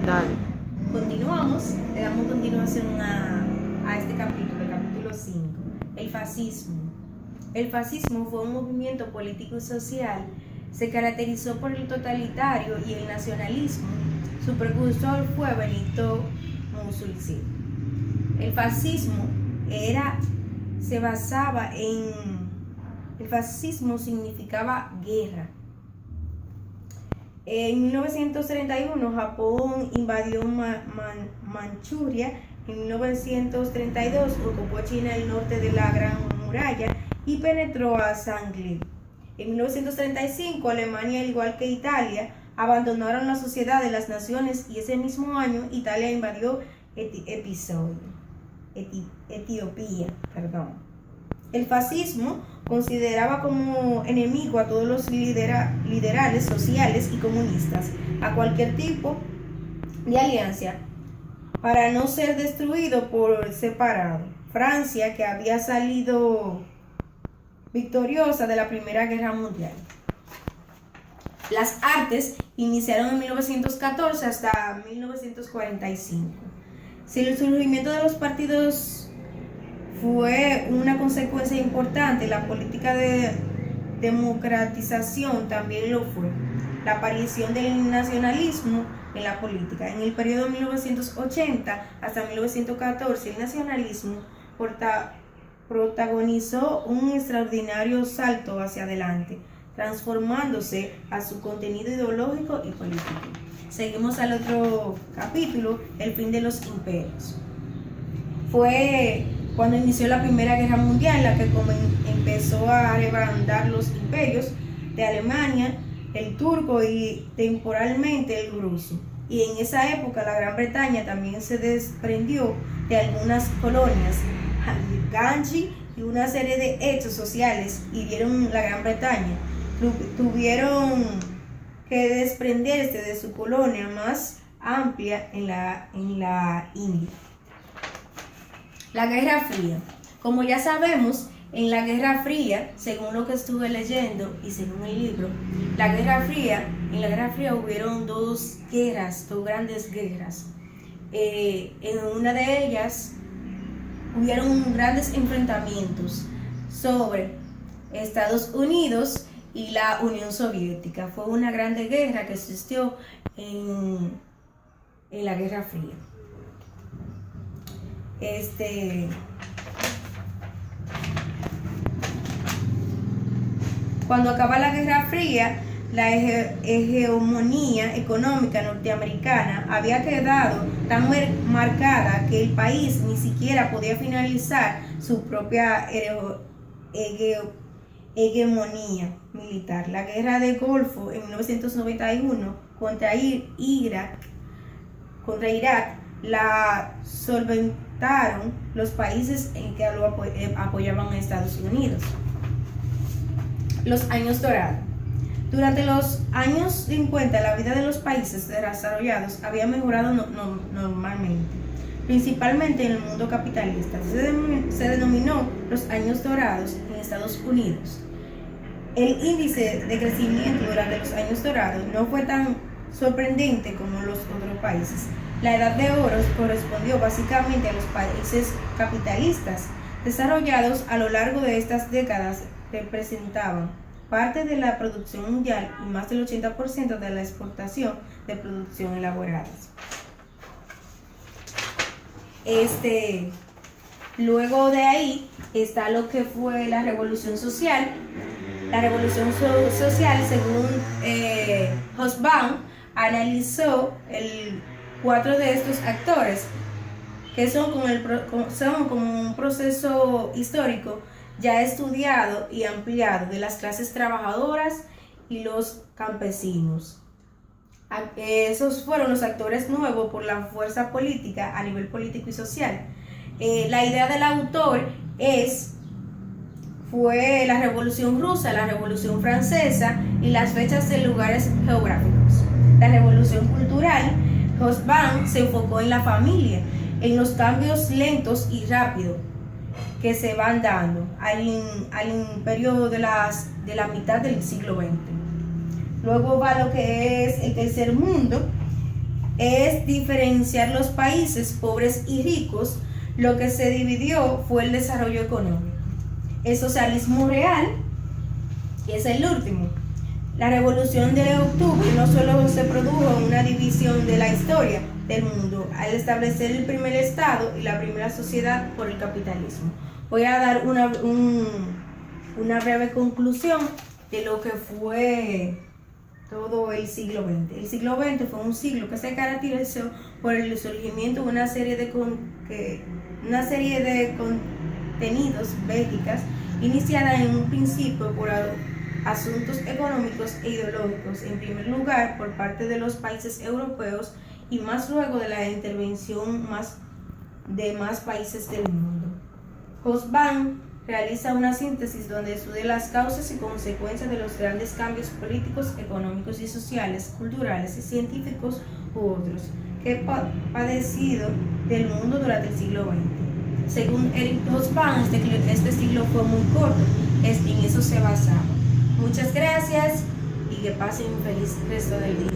Dale. Continuamos, le damos continuación a este capítulo, el capítulo 5, el fascismo. El fascismo fue un movimiento político y social, se caracterizó por el totalitario y el nacionalismo. Su precursor fue Benito Mussolini. El fascismo el fascismo significaba guerra. En 1931 Japón invadió Manchuria. En 1932 ocupó China el norte de la Gran Muralla y penetró a Shanghái. En 1935 Alemania, al igual que Italia, abandonaron la Sociedad de las Naciones y ese mismo año Italia invadió Etiopía. El fascismo consideraba como enemigo a todos los liberales, sociales y comunistas, a cualquier tipo de alianza, para no ser destruido por separado. Francia, que había salido victoriosa de la Primera Guerra Mundial. Las artes iniciaron en 1914 hasta 1945. Si el surgimiento de los partidos fue una consecuencia importante, la política de democratización también lo fue. La aparición del nacionalismo en la política. En el periodo 1980 hasta 1914, el nacionalismo protagonizó un extraordinario salto hacia adelante, transformándose a su contenido ideológico y político. Seguimos al otro capítulo, el fin de los imperios. Fue cuando inició la Primera Guerra Mundial, en la que empezó a rebandar los imperios de Alemania, el turco y temporalmente el ruso. Y en esa época la Gran Bretaña también se desprendió de algunas colonias. Gandhi y una serie de hechos sociales hirieron la Gran Bretaña. Tuvieron que desprenderse de su colonia más amplia en la India. La Guerra Fría. Como ya sabemos, en la Guerra Fría, según lo que estuve leyendo y según el libro, en la Guerra Fría hubieron dos grandes guerras. En una de ellas hubieron grandes enfrentamientos sobre Estados Unidos y la Unión Soviética. Fue una grande guerra que existió en la Guerra Fría. Cuando acaba la Guerra Fría, la hegemonía económica norteamericana había quedado tan marcada que el país ni siquiera podía finalizar su propia hegemonía militar. La Guerra del Golfo en 1991 contra Irak la solventaron los países en que lo apoyaban a Estados Unidos. Los años dorados. Durante los años 50, la vida de los países desarrollados había mejorado normalmente, principalmente en el mundo capitalista. Se denominó los años dorados en Estados Unidos. El índice de crecimiento durante los años dorados no fue tan sorprendente como los otros países. La edad de oro correspondió básicamente a los países capitalistas desarrollados. A lo largo de estas décadas representaban parte de la producción mundial y más del 80% de la exportación de producción elaboradas. Luego de ahí está lo que fue la Revolución Social. La Revolución Social, según Hobsbawm, analizó 4 de estos actores, que son como un proceso histórico ya estudiado y ampliado de las clases trabajadoras y los campesinos. Esos fueron los actores nuevos por la fuerza política a nivel político y social. La idea del autor fue la Revolución Rusa, la Revolución Francesa y las fechas de lugares geográficos. La Revolución Cultural, Hobsbawm se enfocó en la familia, en los cambios lentos y rápidos que se van dando al periodo de la mitad del siglo XX. Luego va lo que es el tercer mundo, es diferenciar los países pobres y ricos. Lo que se dividió fue el desarrollo económico. El socialismo real, que es el último. La revolución de octubre no solo se produjo una división de la historia del mundo al establecer el primer estado y la primera sociedad por el capitalismo. Voy a dar una breve conclusión de lo que fue todo el siglo XX. El siglo XX fue un siglo que se caracterizó por el surgimiento de una serie de contenidos bélicas iniciada en un principio por asuntos económicos e ideológicos, en primer lugar por parte de los países europeos y más luego de la intervención de más países del mundo. Hobsbawm realiza una síntesis donde estudia las causas y consecuencias de los grandes cambios políticos, económicos y sociales, culturales y científicos u otros que padecido del mundo durante el siglo XX. Según Eric Hobsbawm, este siglo fue muy corto, en eso se basaba. Muchas gracias y que pasen un feliz resto del día.